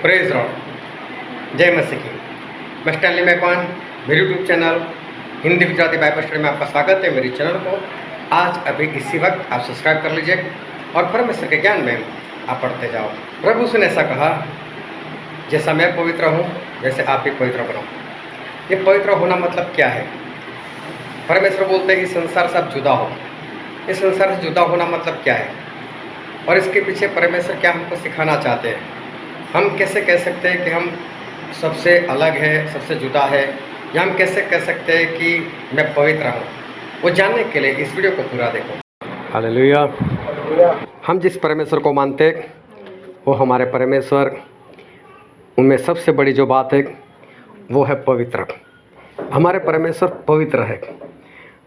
Praise Lord, जय मसीह की। मैं स्टैनली मैकवान, मेरे YouTube channel Hindi Gujarati Bible study में आपका स्वागत है। मेरे चैनल को आज अभी इसी वक्त आप सब्सक्राइब कर लीजिए और परमेश्वर के ज्ञान में आप पढ़ते जाओ। प्रभु ने ऐसा कहा, जैसा मैं पवित्र हूँ वैसे आप भी पवित्र बनो। ये पवित्र होना मतलब क्या है? परमेश्वर बोलते हैं कि संसार से आप जुदा हो। इस संसार से जुदा होना मतलब क्या है और इसके पीछे परमेश्वर क्या हमको सिखाना चाहते हैं? हम कैसे कह सकते हैं कि हम सबसे अलग है, सबसे जुदा है, या हम कैसे कह सकते हैं कि मैं पवित्र हूँ? वो जानने के लिए इस वीडियो को पूरा देखो। हालेलुया। हम जिस परमेश्वर को मानते हैं वो हमारे परमेश्वर, उनमें सबसे बड़ी जो बात है वो है पवित्र। हमारे परमेश्वर पवित्र है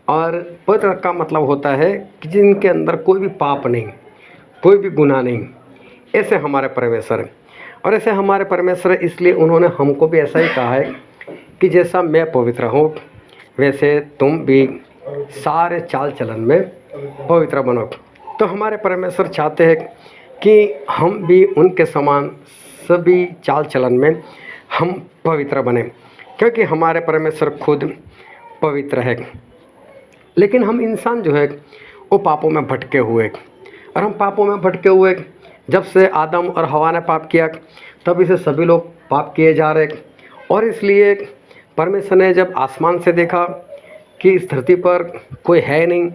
और पवित्र का मतलब होता है कि जिनके अंदर कोई भी पाप नहीं, कोई भी गुनाह नहीं। ऐसे हमारे परमेश्वर है। और ऐसे हमारे परमेश्वर इसलिए उन्होंने हमको भी ऐसा ही कहा है कि जैसा मैं पवित्र हूँ वैसे तुम भी सारे चाल चलन में पवित्र बनो। तो हमारे परमेश्वर चाहते हैं कि हम भी उनके समान सभी चाल चलन में हम पवित्र बने, क्योंकि हमारे परमेश्वर खुद पवित्र है। लेकिन हम इंसान जो है वो पापों में भटके हुए, और हम पापों में भटके हुए जब से आदम और हवा ने पाप किया तब से सभी लोग पाप किए जा रहे। और इसलिए परमेश्वर ने जब आसमान से देखा कि इस धरती पर कोई है नहीं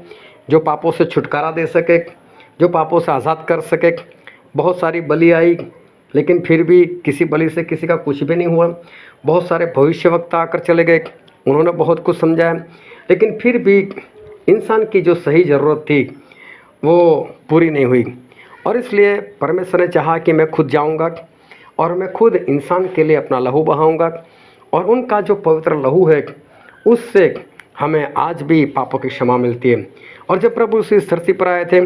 जो पापों से छुटकारा दे सके, जो पापों से आज़ाद कर सके। बहुत सारी बलि आई लेकिन फिर भी किसी बलि से किसी का कुछ भी नहीं हुआ। बहुत सारे भविष्यवक्ता आकर चले गए, उन्होंने बहुत कुछ समझाया, लेकिन फिर भी इंसान की जो सही ज़रूरत थी वो पूरी नहीं हुई। और इसलिए परमेश्वर ने चाहा कि मैं खुद जाऊंगा और मैं खुद इंसान के लिए अपना लहू बहाऊंगा, और उनका जो पवित्र लहू है उससे हमें आज भी पापों की क्षमा मिलती है। और जब प्रभु इस धरती पर आए थे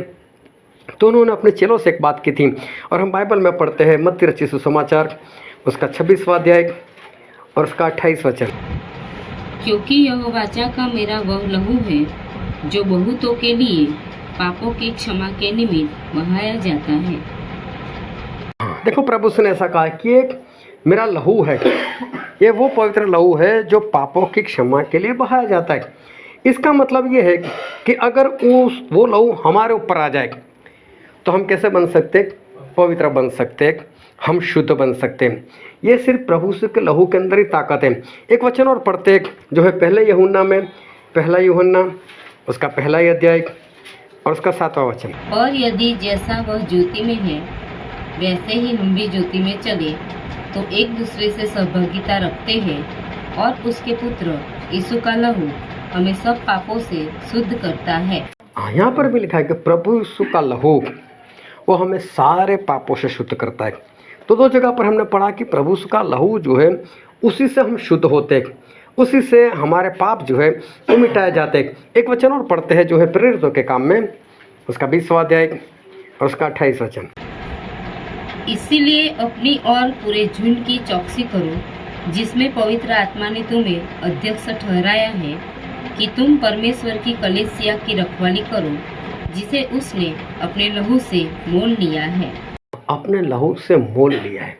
तो उन्होंने अपने चेलों से एक बात की थी, और हम बाइबल में पढ़ते हैं मत्ती रचित सुसमाचार उसका 26वां अध्याय और उसका 28 वचन। क्योंकि यह वाचा का मेरा वह लहू है जो बहुतों के लिए पापों की क्षमा के निमित्त बहाया जाता है। देखो, प्रभु ने ऐसा कहा कि एक मेरा लहू है, ये वो पवित्र लहू है जो पापों की क्षमा के लिए बहाया जाता है। इसका मतलब ये है कि अगर वो लहू हमारे ऊपर आ जाए तो हम कैसे बन सकते? पवित्र बन सकते, हम शुद्ध बन सकते। ये सिर्फ प्रभु के लहू के अंदर ही ताकत है। एक वचन और पढ़ते जो है पहले यूहन्ना में, पहला यूहन्ना उसका पहला अध्याय और उसका 7वां वचन। और यदि जैसा वह ज्योति में है वैसे ही हम भी ज्योति में चले तो एक दूसरे से सहभागिता रखते हैं, और उसके पुत्र यीशु का लहू हमें सब पापों से शुद्ध करता है। यहाँ पर भी लिखा है कि प्रभु यीशु का लहू वो हमें सारे पापों से शुद्ध करता है। तो दो जगह पर हमने पढ़ा कि प्रभु यीशु का लहू जो है उसी से हम शुद्ध होते हैं, उसी से हमारे पाप जो है वो मिटाए जाते हैं। एक वचन और पढ़ते हैं जो है प्रेरितों के काम में उसका 20वां अध्याय और उसका 28 वचन। इसीलिए अपनी और पूरे झुंड की चौकसी करो जिसमें पवित्र आत्मा ने तुम्हें अध्यक्ष ठहराया है कि तुम परमेश्वर की कलीसिया की रखवाली करो जिसे उसने अपने लहू से मोल लिया है। अपने लहू से मोल लिया है।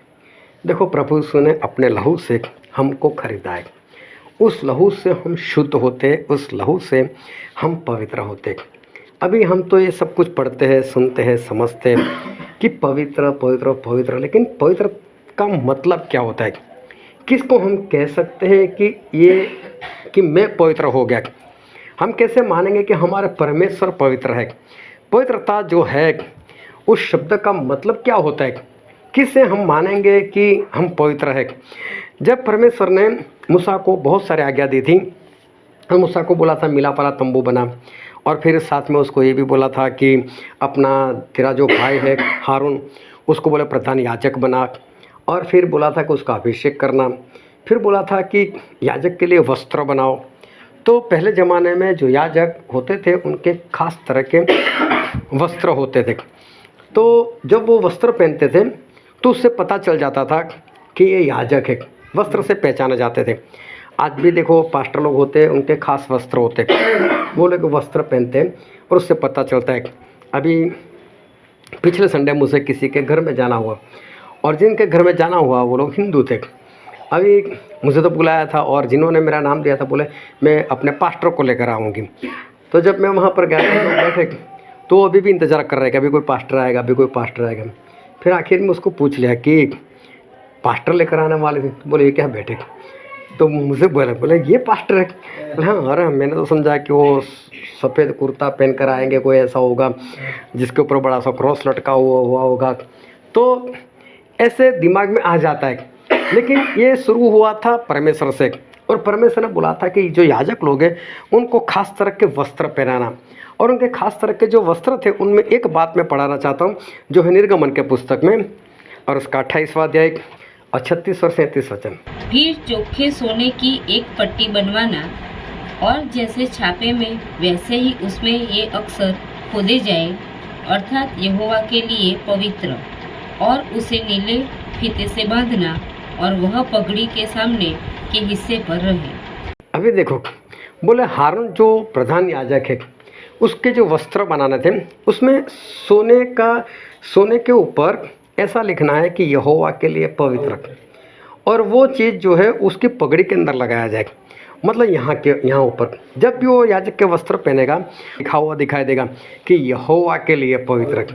देखो, प्रभु यीशु ने अपने लहू से हमको खरीदा है। उस लहू से हम शुद्ध होते, उस लहू से हम पवित्र होते। अभी हम तो ये सब कुछ पढ़ते हैं, सुनते हैं, समझते हैं कि पवित्र पवित्र पवित्र, लेकिन पवित्र का मतलब क्या होता है? किसको हम कह सकते हैं कि मैं पवित्र हो गया? हम कैसे मानेंगे कि हमारे परमेश्वर पवित्र है? पवित्रता जो है उस शब्द का मतलब क्या होता है? किससे हम मानेंगे कि हम पवित्र है? जब परमेश्वर ने मूसा को बहुत सारी आज्ञा दी थी, और मूसा को बोला था मिलाप वाला तंबू बना, और फिर साथ में उसको ये भी बोला था कि अपना तेरा जो भाई है हारून उसको बोला प्रधान याजक बना, और फिर बोला था कि उसका अभिषेक करना, फिर बोला था कि याजक के लिए वस्त्र बनाओ। तो पहले ज़माने में जो याजक होते थे उनके खास तरह के वस्त्र होते थे। तो जब वो वस्त्र पहनते थे तो उससे पता चल जाता था कि ये याजक है, वस्त्र से पहचाने जाते थे। आज भी देखो पास्टर लोग होते हैं, उनके खास वस्त्र होते हैं, वो लोग वस्त्र पहनते हैं और उससे पता चलता है। अभी पिछले संडे मुझे किसी के घर में जाना हुआ और जिनके घर में जाना हुआ वो लोग हिंदू थे। अभी मुझे तो बुलाया था और जिन्होंने मेरा नाम दिया था बोले मैं अपने पास्टर को लेकर आऊँगी। तो जब मैं वहाँ पर गया तो लोग बैठे तो अभी भी इंतज़ार कर रहे हैं कि अभी कोई पास्टर आएगा, अभी कोई पास्टर आएगा। फिर आखिर में उसको पूछ लिया कि पास्टर लेकर आने वाले थे, तो बोले ये क्या बैठे। तो मुझे बोले ये पास्टर है। बोले हाँ, अरे मैंने तो समझा कि वो सफ़ेद कुर्ता पहन कर आएंगे, कोई ऐसा होगा जिसके ऊपर बड़ा सा क्रॉस लटका हुआ होगा। तो ऐसे दिमाग में आ जाता है। लेकिन ये शुरू हुआ था परमेश्वर से, और परमेश्वर ने बोला था कि जो याजक लोग हैं उनको खास तरह के वस्त्र पहनाना, और उनके खास तरह के जो वस्त्र थे उनमें एक बात मैं पढ़ाना चाहता हूँ जो है निर्गमन के पुस्तक में, और उसका 28वां अध्याय और 36 और 37 वचन। फिर चोखे सोने की एक पट्टी बनवाना, और जैसे छापे में वैसे ही उसमें ये अक्षर खोदे जाए, अर्थात यहोवा के लिए पवित्र, और उसे नीले फीते से बांधना, और वह पगड़ी के सामने के हिस्से पर रहे। अभी देखो, बोले हारून जो प्रधान याजक है उसके जो वस्त्र बनाने थे उसमें सोने के ऊपर ऐसा लिखना है कि यहोवा के लिए पवित्र, और वो चीज़ जो है उसकी पगड़ी के अंदर लगाया जाए। मतलब यहाँ ऊपर जब भी वो याजक के वस्त्र पहनेगा लिखा हुआ दिखाई देगा कि यहोवा के लिए पवित्र।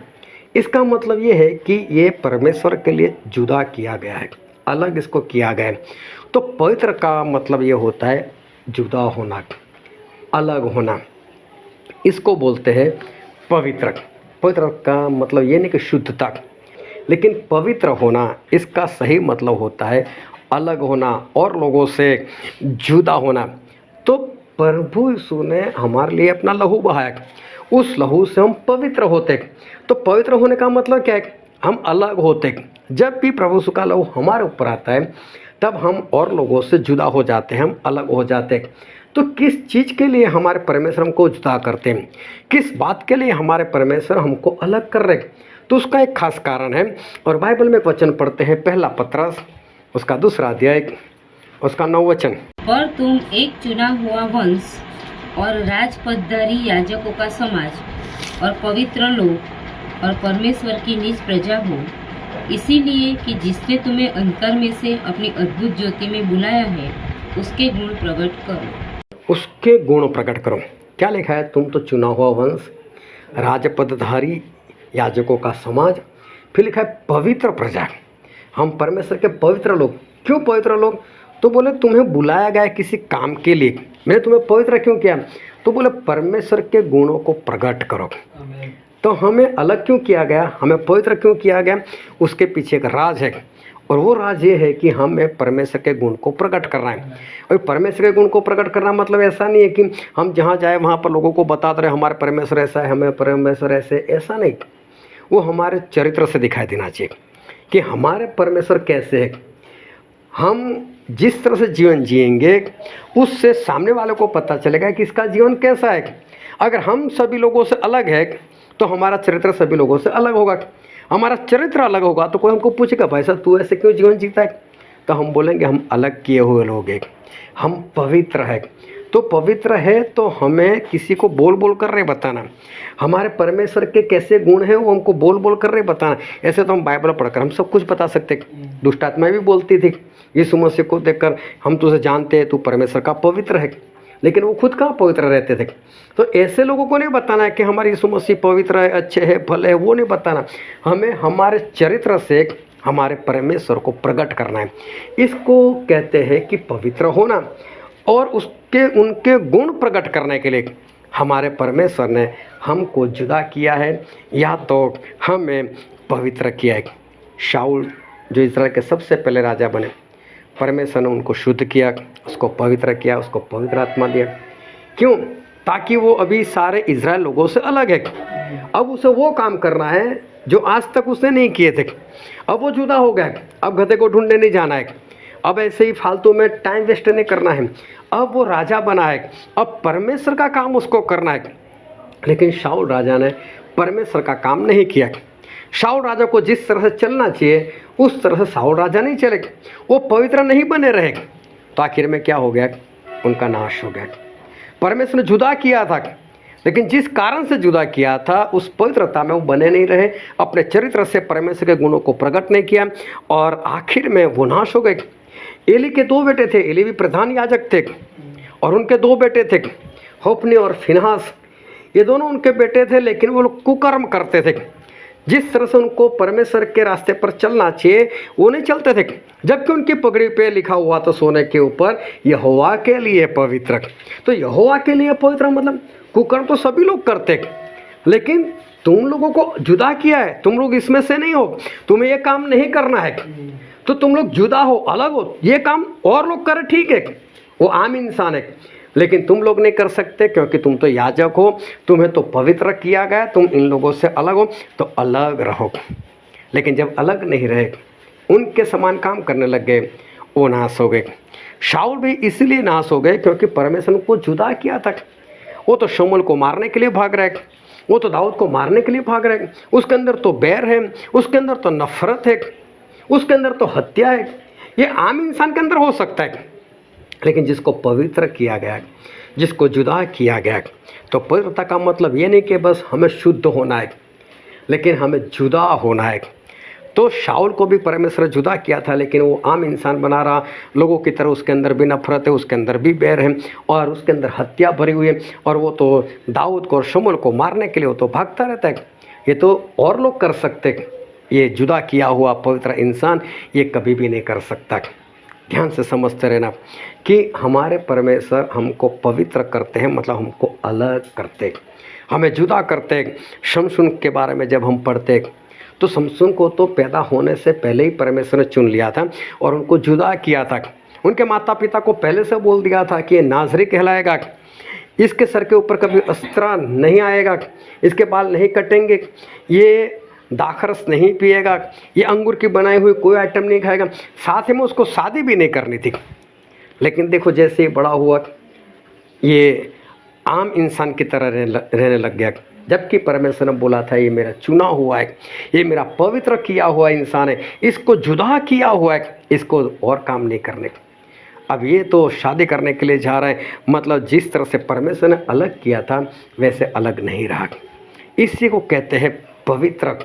इसका मतलब ये है कि ये परमेश्वर के लिए जुदा किया गया है, अलग इसको किया गया है। तो पवित्र का मतलब ये होता है जुदा होना, अलग होना, इसको बोलते हैं पवित्र। पवित्र का मतलब ये नहीं कि शुद्धता, लेकिन पवित्र होना इसका सही मतलब होता है अलग होना और लोगों से जुदा होना। तो प्रभु यीशु ने हमारे लिए अपना लहू बहाया, उस लहू से हम पवित्र होते। तो पवित्र होने का मतलब क्या है? हम अलग होते। जब भी प्रभु यीशु का लहू हमारे ऊपर आता है तब हम और लोगों से जुदा हो जाते हैं, हम अलग हो जाते हैं। तो किस चीज़ के लिए हमारे परमेश्वर हमको जुदा करते हैं, किस बात के लिए हमारे परमेश्वर हमको अलग कर रहे, तो उसका एक खास कारण है। और बाइबल में एक वचन पढ़ते हैं, पहला पतरस उसका 2 अध्याय उसका 9 वचन। पर तुम एक चुना हुआ वंश और राजपदधारी याजकों का समाज और पवित्र लोग और परमेश्वर की निज प्रजा हो, इसीलिए कि जिसने तुम्हें अंतर में से अपनी अद्भुत ज्योति में बुलाया है उसके गुण प्रकट करो। उसके गुण प्रकट करो। क्या लिखा है? तुम तो चुना हुआ वंश, राजपदधारी याजकों का समाज, फिर लिखा है पवित्र प्रजा। हम परमेश्वर के पवित्र लोग। क्यों पवित्र लोग? तो बोले तुम्हें बुलाया गया किसी काम के लिए। मैंने तुम्हें पवित्र क्यों किया? तो बोले परमेश्वर के गुणों को प्रकट करो। तो हमें अलग क्यों किया गया, हमें पवित्र क्यों किया गया? उसके पीछे एक राज है, और वो राज ये है कि हमें परमेश्वर के गुण को प्रकट करना है। और परमेश्वर के गुण को प्रकट करना मतलब ऐसा नहीं है कि हम जहाँ जाए वहाँ पर लोगों को बताते रहे हमारे परमेश्वर ऐसा है, हमें परमेश्वर ऐसे, ऐसा नहीं। वो हमारे चरित्र से दिखाई देना चाहिए कि हमारे परमेश्वर कैसे है। हम जिस तरह से जीवन जिएंगे उससे सामने वाले को पता चलेगा कि इसका जीवन कैसा है। अगर हम सभी लोगों से अलग है तो हमारा चरित्र सभी लोगों से अलग होगा। हमारा चरित्र अलग होगा तो कोई हमको पूछेगा भाई साहब तू ऐसे क्यों जीवन जीता है? तो हम बोलेंगे हम अलग किए हुए लोग हैं, हम पवित्र है। तो पवित्र है तो हमें किसी को बोल बोल कर नहीं बताना, हमारे परमेश्वर के कैसे गुण हैं वो हमको बोल बोल कर नहीं बताना। ऐसे तो हम बाइबल पढ़कर हम सब कुछ बता सकते। दुष्ट आत्मा भी बोलती थी यीशु मसीह को देखकर, हम तुझे जानते हैं तू परमेश्वर का पवित्र है, लेकिन वो खुद कहाँ पवित्र रहते थे। तो ऐसे लोगों को नहीं बताना है कि हमारे यीशु मसीह पवित्र है, अच्छे है, भले है, वो नहीं बताना। हमें हमारे चरित्र से हमारे परमेश्वर को प्रकट करना है। इसको कहते हैं कि पवित्र होना। और उनके गुण प्रकट करने के लिए हमारे परमेश्वर ने हमको जुदा किया है, या तो हमें पवित्र किया है। शाऊल जो इस्राएल के सबसे पहले राजा बने, परमेश्वर ने उनको शुद्ध किया, उसको पवित्र किया, उसको पवित्र आत्मा दिया। क्यों? ताकि वो अभी सारे इजराइल लोगों से अलग है। अब उसे वो काम करना है जो आज तक उसने नहीं किए थे। अब वो जुदा हो गया, अब गधे को ढूंढने नहीं जाना है, अब ऐसे ही फालतू में टाइम वेस्ट नहीं करना है। अब वो राजा बना है, अब परमेश्वर का काम उसको करना है। लेकिन शाऊल राजा ने परमेश्वर का काम नहीं किया। शाऊल राजा को जिस तरह से चलना चाहिए उस तरह से शाऊल राजा नहीं चले, वो पवित्र नहीं बने रहे। तो आखिर में क्या हो गया? उनका नाश हो गया। परमेश्वर ने जुदा किया था, लेकिन जिस कारण से जुदा किया था उस पवित्रता में वो बने नहीं रहे, अपने चरित्र से परमेश्वर के गुणों को प्रकट नहीं किया और आखिर में वो नाश हो गए। एली के 2 बेटे थे, एली भी प्रधान याजक थे और उनके 2 बेटे थे, होप्नी और फिनहास। ये दोनों उनके बेटे थे, लेकिन वो लोग कुकर्म करते थे। जिस तरह से उनको परमेश्वर के रास्ते पर चलना चाहिए वो नहीं चलते थे, जबकि उनकी पगड़ी पे लिखा हुआ था सोने के ऊपर यहोवा के लिए पवित्र। तो यहोवा के लिए पवित्र मतलब कुकर्म तो सभी लोग करते, लेकिन तुम लोगों को जुदा किया है, तुम लोग इसमें से नहीं हो, तुम्हें ये काम नहीं करना है, तो तुम लोग जुदा हो, अलग हो। ये काम और लोग करें ठीक है, वो आम इंसान है, लेकिन तुम लोग नहीं कर सकते क्योंकि तुम तो याजक हो, तुम्हें तो पवित्र किया गया, तुम इन लोगों से अलग हो, तो अलग रहो। लेकिन जब अलग नहीं रहे, उनके समान काम करने लग गए, वो नाश हो गए। शाऊल भी इसलिए नाश हो गए क्योंकि परमेश्वर को जुदा किया था। वो तो शमूएल को मारने के लिए भाग रहे, वो तो दाऊद को मारने के लिए भाग रहे। उसके अंदर तो बैर है, उसके अंदर तो नफरत है, उसके अंदर तो हत्या है। ये आम इंसान के अंदर हो सकता है, लेकिन जिसको पवित्र किया गया, जिसको जुदा किया गया, तो पवित्रता का मतलब ये नहीं कि बस हमें शुद्ध होना है, लेकिन हमें जुदा होना है। तो शाऊल को भी परमेश्वर जुदा किया था, लेकिन वो आम इंसान बना रहा, लोगों की तरह उसके अंदर भी नफरत है, उसके अंदर भी बैर है और उसके अंदर हत्या भरी हुई है, और वो तो दाऊद को और शमूएल को मारने के लिए वो तो भागता रहता है। ये तो और लोग कर सकते, ये जुदा किया हुआ पवित्र इंसान ये कभी भी नहीं कर सकता। ध्यान से समझते रहना कि हमारे परमेश्वर हमको पवित्र करते हैं, मतलब हमको अलग करते, हमें जुदा करते। शमसून के बारे में जब हम पढ़ते तो शमसून को तो पैदा होने से पहले ही परमेश्वर ने चुन लिया था और उनको जुदा किया था। उनके माता पिता को पहले से बोल दिया था कि ये नाज़री कहलाएगा, इसके सर के ऊपर कभी अस्त्रा नहीं आएगा, इसके बाल नहीं कटेंगे, ये दाखरस नहीं पिएगा, ये अंगूर की बनाई हुई कोई आइटम नहीं खाएगा, साथ ही में उसको शादी भी नहीं करनी थी। लेकिन देखो जैसे ही बड़ा हुआ ये आम इंसान की तरह रहने लग गया, जबकि परमेश्वर ने बोला था ये मेरा चुना हुआ है, ये मेरा पवित्र किया हुआ इंसान है, इसको जुदा किया हुआ है, इसको और काम नहीं करने। अब ये तो शादी करने के लिए जा रहे हैं, मतलब जिस तरह से परमेश्वर ने अलग किया था वैसे अलग नहीं रहा। इसी को कहते हैं पवित्र।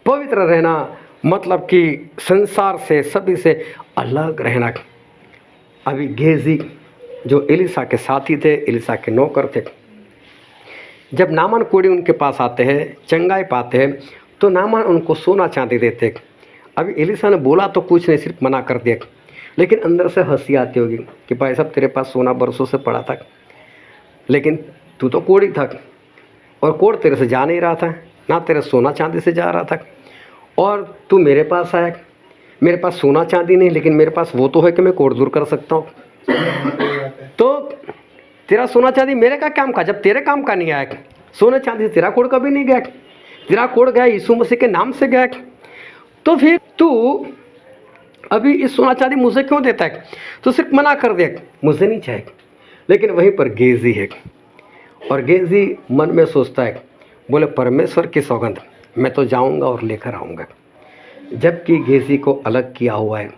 पवित्र रहना मतलब कि संसार से सभी से अलग रहना। अभी गेजी जो एलिसा के साथी थे, एलिसा के नौकर थे, जब नामान कोढ़ी उनके पास आते हैं, चंगाई पाते हैं, तो नामान उनको सोना चांदी देते। अभी एलिसा ने बोला तो कुछ नहीं, सिर्फ मना कर दिया, लेकिन अंदर से हंसी आती होगी कि भाई साहब तेरे पास सोना बरसों से पड़ा था, लेकिन तू तो कोढ़ी था और कोढ़ तेरे से जा नहीं रहा था, ना तेरे सोना चांदी से जा रहा था, और तू मेरे पास आया। मेरे पास सोना चांदी नहीं, लेकिन मेरे पास वो तो है कि मैं कोढ़ दूर कर सकता हूँ। तो तेरा सोना चांदी मेरे का काम का, जब तेरे काम का नहीं आया, सोना चांदी से तेरा कोढ़ कभी नहीं गया, तेरा कोढ़ गया यीशु मसीह के नाम से गया, तो फिर तू अभी इस सोना चांदी मुझे क्यों देता है? तो सिर्फ मना कर दे, मुझे नहीं चाहिए। लेकिन वहीं पर गेजी है, और गेजी मन में सोचता है, बोले परमेश्वर की सौगंध मैं तो जाऊंगा और लेकर आऊँगा। जबकि गेजी को अलग किया हुआ है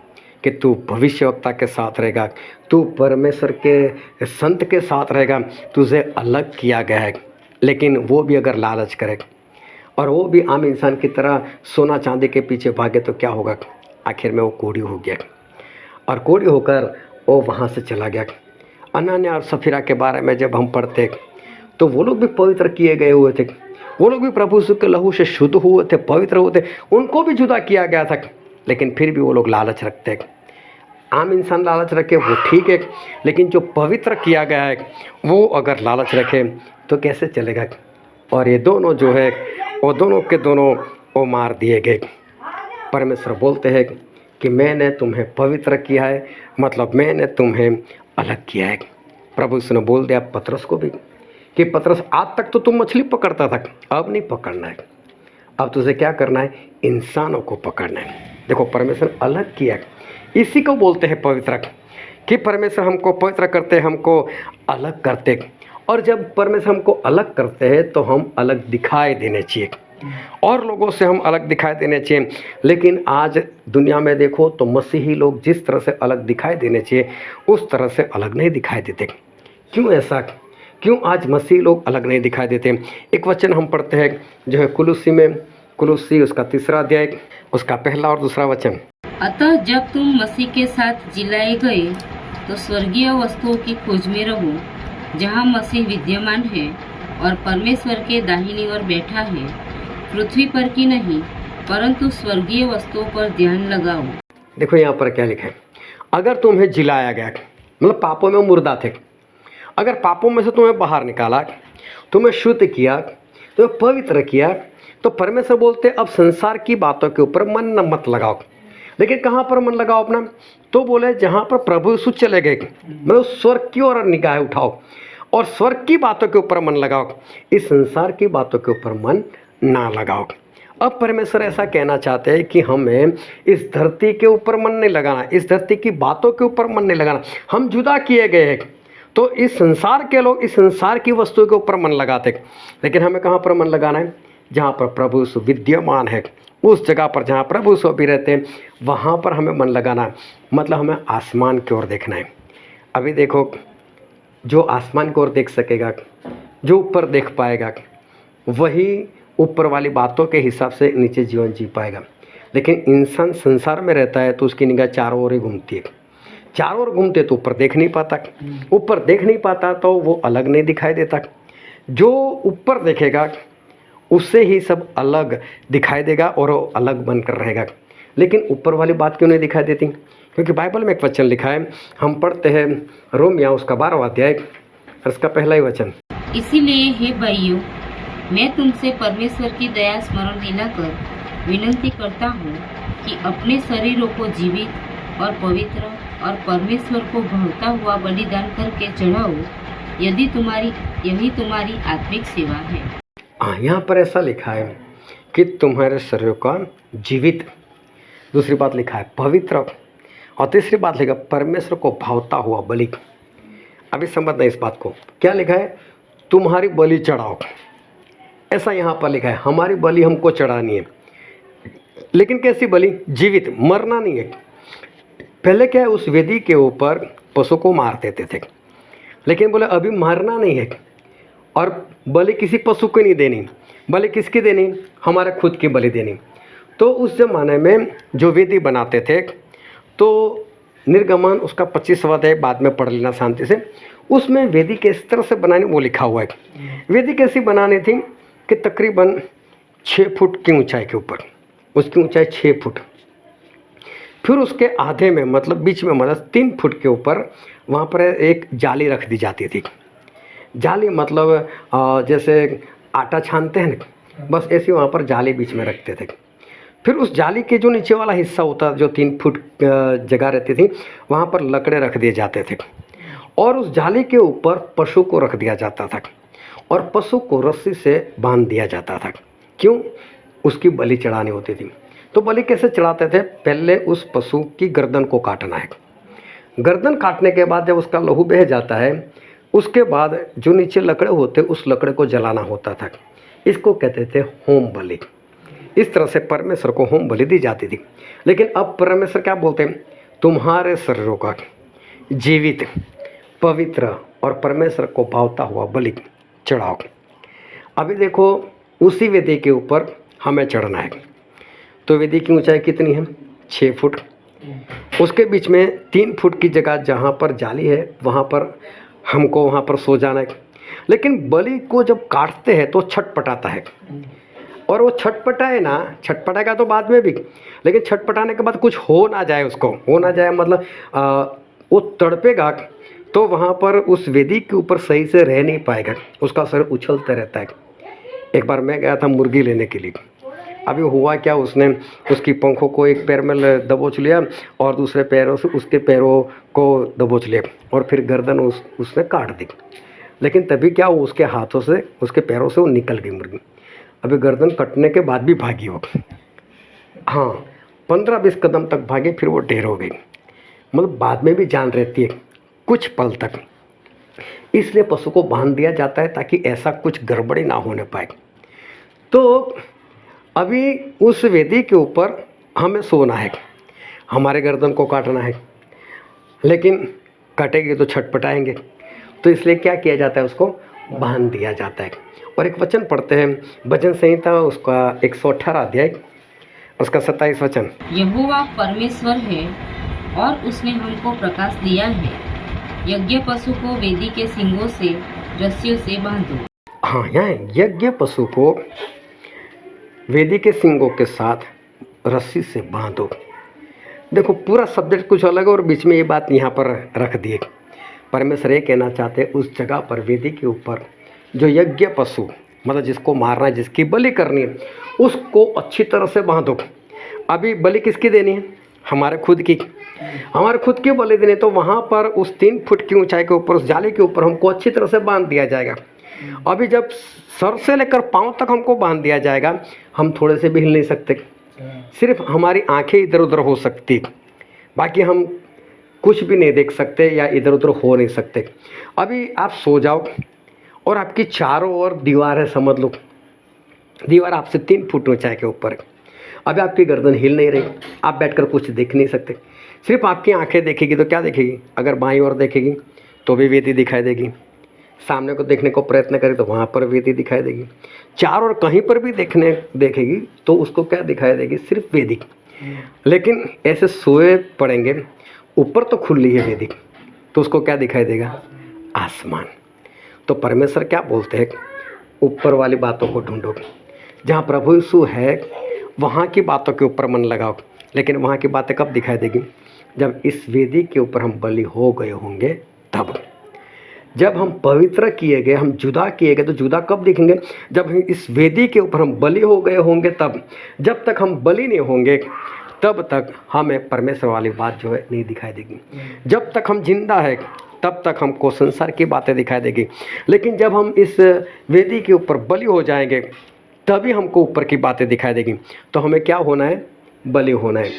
कि तू भविष्यवक्ता के साथ रहेगा, तू परमेश्वर के संत के साथ रहेगा, तुझे अलग किया गया है। लेकिन वो भी अगर लालच करे और वो भी आम इंसान की तरह सोना चांदी के पीछे भागे तो क्या होगा? आखिर में वो कोढ़ी हो गया, और कोढ़ी होकर वो वहाँ से चला गया। अनन्या और सफीरा के बारे में जब हम पढ़ते तो वो लोग भी पवित्र किए गए हुए थे, वो लोग भी प्रभु यीशु के लहू से शुद्ध हुए थे, पवित्र हुए थे, उनको भी जुदा किया गया था, लेकिन फिर भी वो लोग लालच रखते। आम इंसान लालच रखे वो ठीक है, लेकिन जो पवित्र किया गया है वो अगर लालच रखे तो कैसे चलेगा? और ये दोनों जो है वो दोनों के दोनों वो मार दिए गए। परमेश्वर बोलते हैं कि मैंने तुम्हें पवित्र किया है, मतलब मैंने तुम्हें अलग किया है। प्रभु यीशु ने बोल दिया पतरस को भी कि पतरस आज तक तो तुम मछली पकड़ता था, अब नहीं पकड़ना है, अब तुझे क्या करना है? इंसानों को पकड़ना है। देखो परमेश्वर अलग किया है, इसी को बोलते हैं पवित्र, कि परमेश्वर हमको पवित्र करते, हमको अलग करते। और जब परमेश्वर हमको अलग करते हैं तो हम अलग दिखाई देने चाहिए, और लोगों से हम अलग दिखाई देने चाहिए। लेकिन आज दुनिया में देखो तो मसीही लोग जिस तरह से अलग दिखाई देने चाहिए उस तरह से अलग नहीं दिखाई देते। क्यों ऐसा? क्यों आज मसीह लोग अलग नहीं दिखाई देते। एक वचन हम पढ़ते हैं जो है कुलुस्सी में, कुलुस्सी उसका 3 अध्याय उसका 1 और 2 वचन। अतः जब तुम मसीह के साथ जिलाए गए तो स्वर्गीय वस्तुओं की खोज में रहो जहाँ मसीह विद्यमान है और परमेश्वर के दाहिनी ओर बैठा है। पृथ्वी पर की नहीं परंतु स्वर्गीय वस्तुओं पर ध्यान लगाओ। देखो यहाँ पर क्या लिखा है, अगर तुम्हें जिलाया गया, मतलब पापों में मुर्दा थे, अगर पापों में से तुम्हें बाहर निकाला, तुम्हें शुद्ध किया, तुम्हें पवित्र किया, तो परमेश्वर बोलते अब संसार की बातों के ऊपर मन न मत लगाओ। लेकिन कहाँ पर मन लगाओ अपना, तो बोले जहाँ पर प्रभु यीशु चले गए, मतलब स्वर्ग की ओर निगाह उठाओ और स्वर्ग की बातों के ऊपर मन लगाओ, इस संसार की बातों के ऊपर मन ना लगाओ। अब परमेश्वर ऐसा कहना चाहते हैं कि हमें इस धरती के ऊपर मन नहीं लगाना, इस धरती की बातों के ऊपर मन नहीं लगाना। हम जुदा किए गए हैं, तो इस संसार के लोग इस संसार की वस्तुओं के ऊपर मन लगाते, लेकिन हमें कहाँ पर मन लगाना है, जहाँ पर प्रभु यीशु विद्यमान है, उस जगह पर जहाँ प्रभु यीशु भी रहते हैं, वहाँ पर हमें मन लगाना है। मतलब हमें आसमान की ओर देखना है। अभी देखो, जो आसमान की ओर देख सकेगा, जो ऊपर देख पाएगा, वही ऊपर वाली बातों के हिसाब से नीचे जीवन जी पाएगा। लेकिन इंसान संसार में रहता है तो उसकी निगाह चारों ओर ही घूमती है, चारों ओर घूमते तो ऊपर देख नहीं पाता, ऊपर देख नहीं पाता तो वो अलग नहीं दिखाई देता। जो ऊपर देखेगा उससे ही सब अलग दिखाई देगा और वो अलग बनकर रहेगा। लेकिन ऊपर वाली बात क्यों नहीं दिखाई देती, क्योंकि बाइबल में एक वचन लिखा है, हम पढ़ते हैं रोमिया उसका 12वां अध्याय और उसका 1 वचन। इसीलिए हे भाइयों, मैं तुमसे परमेश्वर की दया स्मरण दिलाकर विनती करता हूँ कि अपने शरीरों को जीवित और पवित्र और परमेश्वर को भावता हुआ बलिदान करके चढ़ाओ, यही तुम्हारी आत्मिक सेवा है। हाँ, यहाँ पर ऐसा लिखा है कि तुम्हारे शरीर का जीवित, दूसरी बात लिखा है पवित्र, और तीसरी बात लिखा परमेश्वर को भावता हुआ बलि। अभी समझना इस बात को, क्या लिखा है, तुम्हारी बलि चढ़ाओ, ऐसा यहाँ पर लिखा है। हमारी बलि हमको चढ़ानी है, लेकिन कैसी बलि, जीवित, मरना नहीं है। पहले क्या है, उस वेदी के ऊपर पशु को मार देते थे, लेकिन बोले अभी मारना नहीं है और बलि किसी पशु को नहीं देनी, बलि किसकी देनी, हमारे खुद की बलि देनी। तो उस ज़माने में जो वेदी बनाते थे, तो निर्गमन उसका 25वां अध्याय बाद में पढ़ लेना शांति से, उसमें वेदी किस तरह से बनानी वो लिखा हुआ है। वेदी कैसी बनानी थी कि तकरीबन 6 फुट की ऊंचाई के ऊपर, उसकी ऊंचाई 6 फुट, फिर उसके आधे में मतलब बीच में मतलब 3 फुट के ऊपर वहाँ पर एक जाली रख दी जाती थी। जाली मतलब जैसे आटा छानते हैं ना, बस ऐसी वहाँ पर जाली बीच में रखते थे। फिर उस जाली के जो नीचे वाला हिस्सा होता, जो 3 फुट जगह रहती थी, वहाँ पर लकड़े रख दिए जाते थे और उस जाली के ऊपर पशु को रख दिया जाता था और पशु को रस्सी से बांध दिया जाता था। क्यों, उसकी बलि चढ़ानी होती थी। तो बलि कैसे चढ़ाते थे, पहले उस पशु की गर्दन को काटना है, गर्दन काटने के बाद जब उसका लहू बह जाता है, उसके बाद जो नीचे लकड़े होते उस लकड़े को जलाना होता था। इसको कहते थे होम बलि। इस तरह से परमेश्वर को होम बलि दी जाती थी। लेकिन अब परमेश्वर क्या बोलते हैं, तुम्हारे शरीरों का जीवित, पवित्र और परमेश्वर को भावता हुआ बलि चढ़ाओ। अभी देखो, उसी वेदी के ऊपर हमें चढ़ना है। तो वेदी की ऊंचाई कितनी है, 6 फुट। उसके बीच में 3 फुट की जगह जहाँ पर जाली है वहाँ पर हमको वहाँ पर सो जाना है। लेकिन बलि को जब काटते हैं तो छटपटाता है, और वो छटपटाए ना, छटपटाएगा तो बाद में भी, लेकिन छटपटाने के बाद कुछ हो ना जाए, उसको हो ना जाए मतलब वो तड़पेगा तो वहाँ पर उस वेदी के ऊपर सही से रह नहीं पाएगा, उसका सर उछलता रहता है। एक बार मैं गया था मुर्गी लेने के लिए। अभी हुआ क्या, उसने उसकी पंखों को एक पैर में दबोच लिया और दूसरे पैरों से उसके पैरों को दबोच लिया और फिर गर्दन उसने काट दी। लेकिन तभी क्या, वो उसके हाथों से, उसके पैरों से वो निकल गई मुर्गी। अभी गर्दन कटने के बाद भी भागी वो, हाँ 15-20 कदम तक भागे, फिर वो ढेर हो गई। मतलब बाद में भी जान रहती है कुछ पल तक। इसलिए पशु को बांध दिया जाता है ताकि ऐसा कुछ गड़बड़ी ना होने पाए। तो अभी उस वेदी के ऊपर हमें सोना है, हमारे गर्दन को काटना है, लेकिन कटेंगे तो छटपटाएंगे। तो इसलिए क्या किया जाता है, उसको बांध दिया जाता है। और एक वचन पढ़ते हैं भजन संहिता उसका 118 अध्याय उसका 27 वचन। यहोवा परमेश्वर है और उसने हमको प्रकाश दिया है। यज्ञ पशु को वेदी के सींगों से रस्सियों से बांधो। हाँ, यहाँ यज्ञ पशु को वेदी के सींगों के साथ रस्सी से बांधो। देखो पूरा सब्जेक्ट कुछ अलग है और बीच में ये बात यहाँ पर रख दिए। परमेश्वर ये कहना चाहते हैं उस जगह पर वेदी के ऊपर जो यज्ञ पशु मतलब जिसको मारना है, जिसकी बलि करनी है, उसको अच्छी तरह से बांधो। अभी बलि किसकी देनी है? हमारे खुद की। हमारे खुद की बलि देनी, तो वहाँ पर उस 3 फुट की ऊंचाई के ऊपर उस जाली के ऊपर हमको अच्छी तरह से बांध दिया जाएगा। अभी जब सर से लेकर पाँव तक हमको बांध दिया जाएगा, हम थोड़े से भी हिल नहीं सकते, सिर्फ हमारी आंखें इधर उधर हो सकती, बाकी हम कुछ भी नहीं देख सकते या इधर उधर हो नहीं सकते। अभी आप सो जाओ और आपकी चारों ओर दीवार है, समझ लो दीवार आपसे 3 फुट ऊंचाई के ऊपर है। अभी आपकी गर्दन हिल नहीं रही, आप बैठकर कुछ देख नहीं सकते, सिर्फ आपकी आंखें देखेगी तो क्या देखेगी? अगर बाईं ओर देखेगी तो भी वेदी दिखाई देगी, सामने को देखने को प्रयत्न करें तो वहाँ पर वेदी दिखाई देगी, चारों ओर कहीं पर भी देखेगी तो उसको क्या दिखाई देगी? सिर्फ वेदी। लेकिन ऐसे सोए पड़ेंगे, ऊपर तो खुली है वेदी, तो उसको क्या दिखाई देगा? आसमान। तो परमेश्वर क्या बोलते हैं? ऊपर वाली बातों को ढूंढो, जहाँ प्रभु यीशु है वहाँ की बातों के ऊपर मन लगाओ। लेकिन वहाँ की बातें कब दिखाई देगी? जब इस वेदी के ऊपर हम बलि हो गए होंगे तब। जब हम पवित्र किए गए, हम जुदा किए गए, तो जुदा कब दिखेंगे? जब इस वेदी के ऊपर हम बलि हो गए होंगे तब। जब तक हम बलि नहीं होंगे तब तक हमें परमेश्वर वाली बात जो है नहीं दिखाई देगी। जब तक हम जिंदा है तब तक हमको संसार की बातें दिखाई देगी। लेकिन जब हम इस वेदी के ऊपर बलि हो जाएंगे तभी हमको ऊपर की बातें दिखाई देगी। तो हमें क्या होना है? बलि होना है।